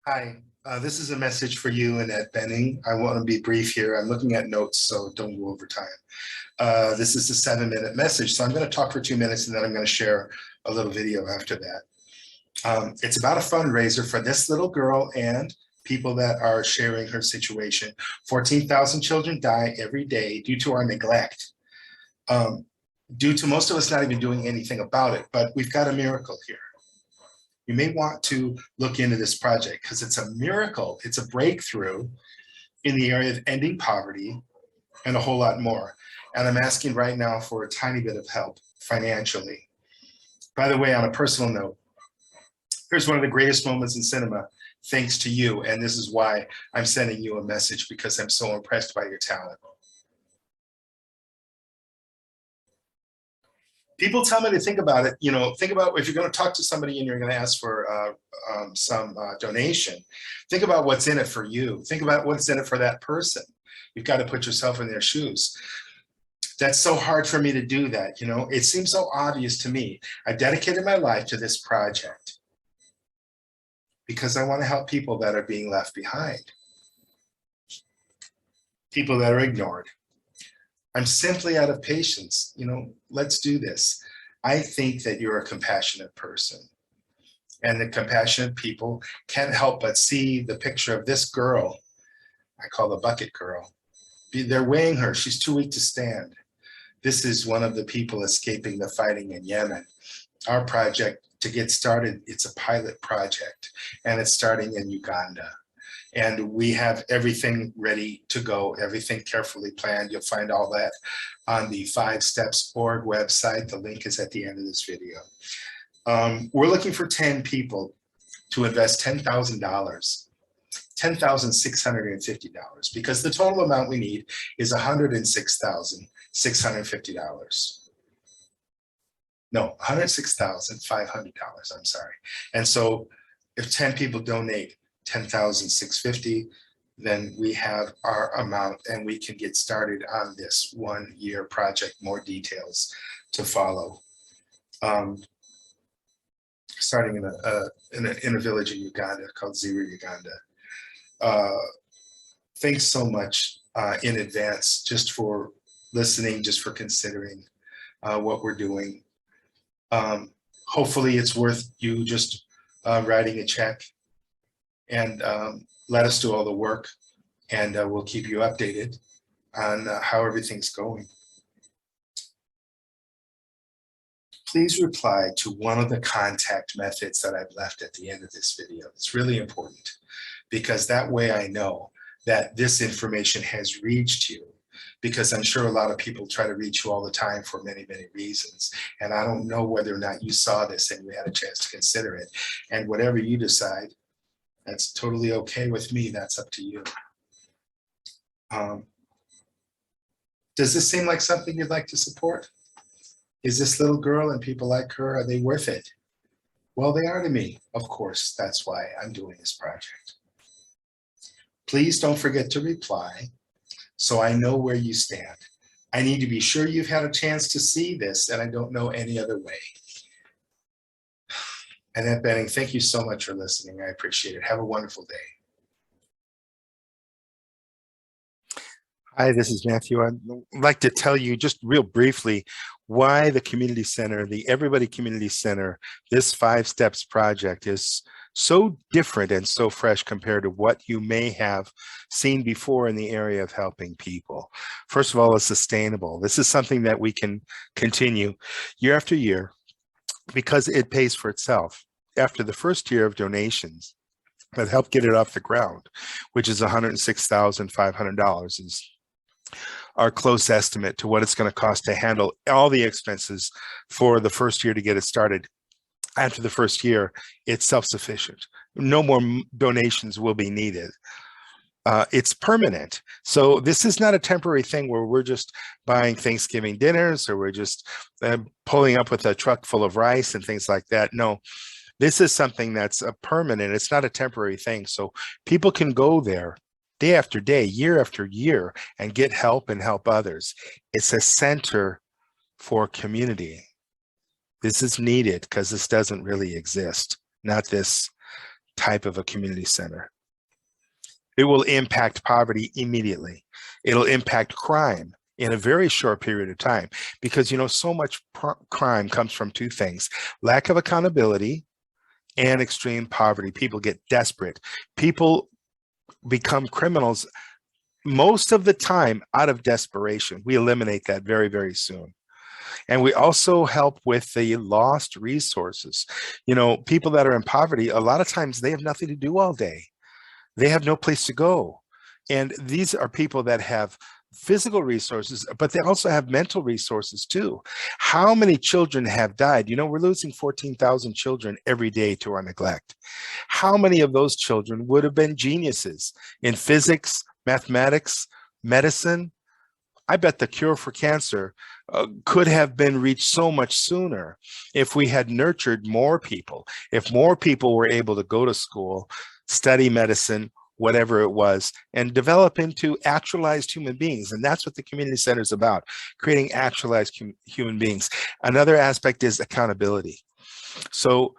Hi, this is a message for you, Annette Bening. I want to be brief here. I'm looking at notes, so don't go over time. This is a 7-minute message, so I'm going to talk for 2 minutes and then I'm going to share a little video after that. It's about a fundraiser for this little girl and people that are sharing her situation. 14,000 children die every day due to our neglect, due to most of us not even doing anything about it, but we've got a miracle here. You may want to look into this project because it's a miracle. It's a breakthrough in the area of ending poverty and a whole lot more. And I'm asking right now for a tiny bit of help financially. By the way, on a personal note, here's one of the greatest moments in cinema, thanks to you. And this is why I'm sending you a message, because I'm so impressed by your talent. People tell me to think about it, think about if you're going to talk to somebody and you're going to ask for some donation, think about what's in it for you. Think about what's in it for that person. You've got to put yourself in their shoes. That's so hard for me to do that. It seems so obvious to me. I dedicated my life to this project because I want to help people that are being left behind, people that are ignored. I'm simply out of patience. Let's do this. I think that you're a compassionate person, and the compassionate people can't help but see the picture of this girl. I call the bucket girl. They're weighing her. She's too weak to stand. This is one of the people escaping the fighting in Yemen. Our project, to get started, it's a pilot project, and it's starting in Uganda. And we have everything ready to go, everything carefully planned. You'll find all that on the 5steps.org website. The link is at the end of this video. We're looking for 10 people to invest $10,000, $10,650, because the total amount we need is $106,650. No, $106,500, I'm sorry. And so if 10 people donate $10,650, then we have our amount and we can get started on this 1-year project. More details to follow. Starting in a village in Uganda called Zira, Uganda. Thanks so much in advance just for listening, just for considering what we're doing. Hopefully it's worth you just writing a check and let us do all the work, and we'll keep you updated on how everything's going. Please reply to one of the contact methods that I've left at the end of this video. It's really important, because that way I know that this information has reached you, because I'm sure a lot of people try to reach you all the time for many, many reasons. And I don't know whether or not you saw this and you had a chance to consider it. And whatever you decide, that's totally okay with me. That's up to you. Does this seem like something you'd like to support? Is this little girl and people like her, are they worth it? Well, they are to me, of course. That's why I'm doing this project. Please don't forget to reply so I know where you stand. I need to be sure you've had a chance to see this, and I don't know any other way. Annette Bening, thank you so much for listening. I appreciate it. Have a wonderful day. Hi, this is Matthew. I'd like to tell you just real briefly why the community center, the Everybody Community Center, this 5 Steps project is so different and so fresh compared to what you may have seen before in the area of helping people. First of all, it's sustainable. This is something that we can continue year after year, because it pays for itself. After the first year of donations that help get it off the ground, which is $106,500, is our close estimate to what it's going to cost to handle all the expenses for the first year to get it started. After the first year, it's self-sufficient. No more donations will be needed. It's permanent. So this is not a temporary thing where we're just buying Thanksgiving dinners, or we're just pulling up with a truck full of rice and things like that. No, this is something that's permanent. It's not a temporary thing. So people can go there day after day, year after year, and get help and help others. It's a center for community. This is needed because this doesn't really exist. Not this type of a community center. It will impact poverty immediately. It'll impact crime in a very short period of time, because so much crime comes from two things: lack of accountability and extreme poverty. People get desperate. People become criminals most of the time out of desperation. We eliminate that very, very soon. And we also help with the lost resources. People that are in poverty, a lot of times they have nothing to do all day. They have no place to go. And these are people that have physical resources, but they also have mental resources too. How many children have died? We're losing 14,000 children every day to our neglect. How many of those children would have been geniuses in physics, mathematics, medicine? I bet the cure for cancer could have been reached so much sooner if we had nurtured more people, if more people were able to go to school, study medicine, whatever it was, and develop into actualized human beings. And that's what the community center is about, creating actualized human beings. Another aspect is accountability. So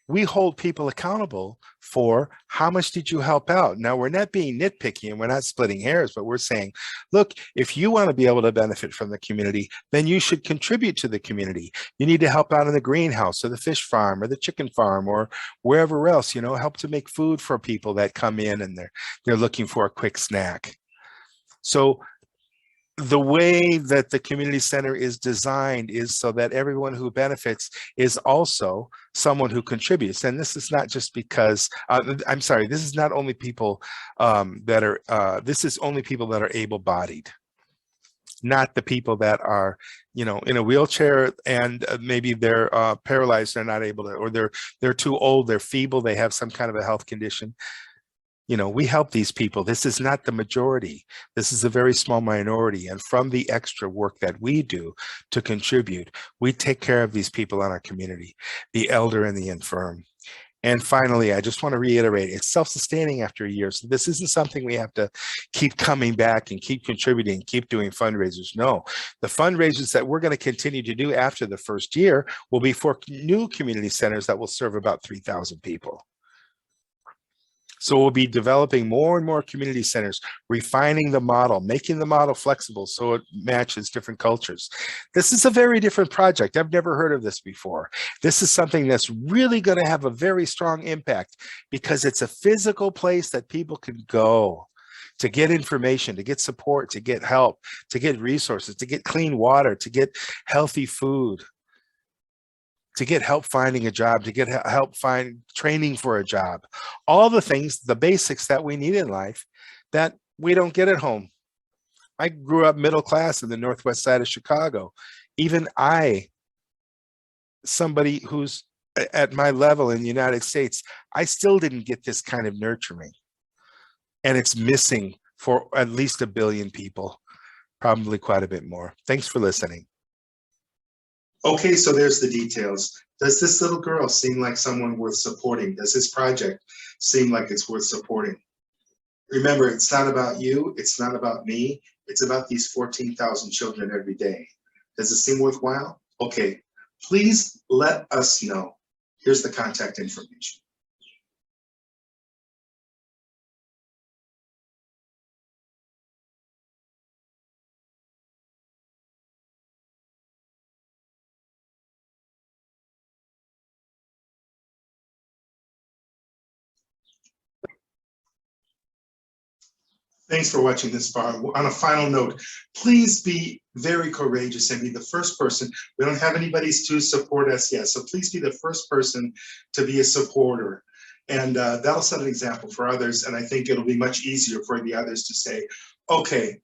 we hold people accountable for how much did you help out. Now, we're not being nitpicky and we're not splitting hairs, but we're saying, look, if you want to be able to benefit from the community, then you should contribute to the community. You need to help out in the greenhouse or the fish farm or the chicken farm or wherever else, help to make food for people that come in and they're looking for a quick snack. So the way that the community center is designed is so that everyone who benefits is also someone who contributes. And this is not just because, this is not only people this is only people that are able-bodied, not the people that are, in a wheelchair and maybe they're paralyzed, they're not able to, or they're too old, they're feeble, they have some kind of a health condition. We help these people. This is not the majority. This is a very small minority. And from the extra work that we do to contribute, we take care of these people in our community, the elder and the infirm. And finally, I just want to reiterate, it's self-sustaining after a year. So this isn't something we have to keep coming back and keep contributing, keep doing fundraisers. No, the fundraisers that we're going to continue to do after the first year will be for new community centers that will serve about 3,000 people. So we'll be developing more and more community centers, refining the model, making the model flexible so it matches different cultures. This is a very different project. I've never heard of this before. This is something that's really going to have a very strong impact because it's a physical place that people can go to get information, to get support, to get help, to get resources, to get clean water, to get healthy food, to get help finding a job, to get help find training for a job, all the things, the basics that we need in life that we don't get at home. I grew up middle class in the northwest side of Chicago. Even somebody who's at my level in the United States, I still didn't get this kind of nurturing. And it's missing for at least 1 billion people, probably quite a bit more. Thanks for listening. Okay, so there's the details. Does this little girl seem like someone worth supporting? Does this project seem like it's worth supporting? Remember, it's not about you, it's not about me, it's about these 14,000 children every day. Does it seem worthwhile? Okay, please let us know. Here's the contact information. Thanks for watching this far. On a final note, please be very courageous and be the first person. We don't have anybody to support us yet, so please be the first person to be a supporter. And that'll set an example for others, and I think it'll be much easier for the others to say, okay,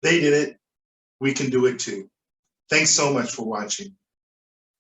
they did it, we can do it too. Thanks so much for watching.